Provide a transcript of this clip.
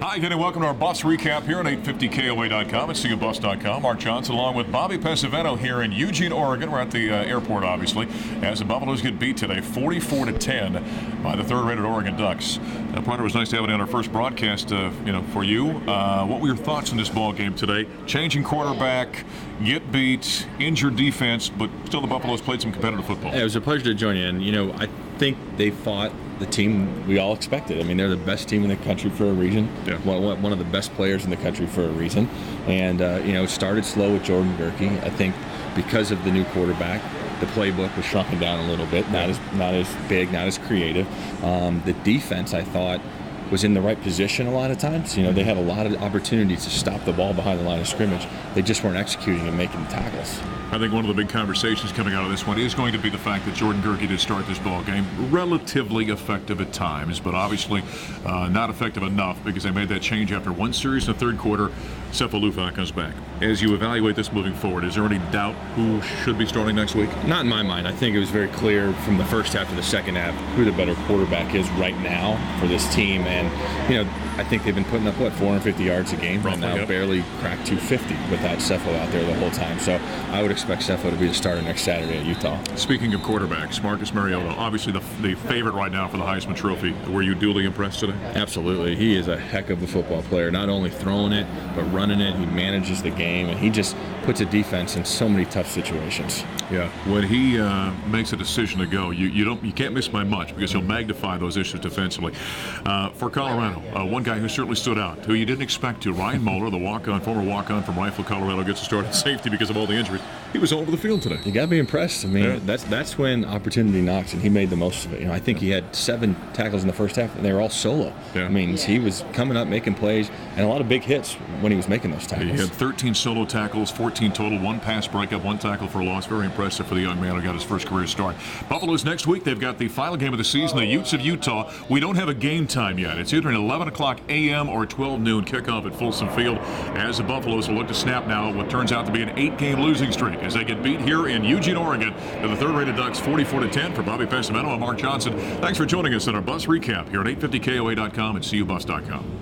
Hi again and welcome to our bus recap here on 850KOA.com and CUBus.com. Mark Johnson along with Bobby Pesavento here in Eugene, Oregon. We're at the airport, obviously, as the Buffaloes get beat today 44-10 by the third-rated Oregon Ducks. Partner, it was nice to have it on our first broadcast for you. What were your thoughts on this ball game today? Changing quarterback, get beat, injured defense, but still the Buffaloes played some competitive football. Yeah, it was a pleasure to join you. And, I think they fought the team we all expected. I mean, they're the best team in the country for a reason. Yeah. One of the best players in the country for a reason. And, it started slow with Jordan Gerke. I think because of the new quarterback, the playbook was shrunken down a little bit, not as big, not as creative. The defense, I thought, was in the right position a lot of times. They had a lot of opportunities to stop the ball behind the line of scrimmage. They just weren't executing and making the tackles. I think one of the big conversations coming out of this one is going to be the fact that Jordan Gerke did start this ball game relatively effective at times, but obviously not effective enough because they made that change after one series in the third quarter. Cephalufan comes back. As you evaluate this moving forward, is there any doubt who should be starting next week? Not in my mind. I think it was very clear from the first half to the second half who the better quarterback is right now for this team. And, I think they've been putting up, 450 yards a game right now, barely cracked 250 without Cepho out there the whole time. So I would expect Cepho to be the starter next Saturday at Utah. Speaking of quarterbacks, Marcus Mariota, obviously the favorite right now for the Heisman Trophy. Were you duly impressed today? Absolutely. He is a heck of a football player, not only throwing it, but running it. He manages the game, and he just puts a defense in so many tough situations. Yeah, when he makes a decision to go, you can't miss by much because he'll magnify those issues defensively. For Colorado, one guy who certainly stood out, who you didn't expect to, Ryan Moeller, the former walk-on from Rifle, Colorado, gets a start at safety because of all the injuries. He was all over the field today. You got to be impressed. I mean, that's when opportunity knocks, and he made the most of it. I think he had 7 tackles in the first half, and they were all solo. Yeah. I mean, he was coming up, making plays, and a lot of big hits when he was making those tackles. He had 13 solo tackles, 14 total, 1 pass breakup, 1 tackle for a loss. Very impressive for the young man who got his first career start. Buffaloes next week, they've got the final game of the season, the Utes of Utah. We don't have a game time yet. It's either an 11 o'clock a.m. or 12 noon kickoff at Folsom Field as the Buffaloes will look to snap now what turns out to be an 8-game losing streak as they get beat here in Eugene, Oregon to the third-rated Ducks 44-10. For Bobby Pesavento and Mark Johnson, thanks for joining us on our bus recap here at 850KOA.com and CUBus.com.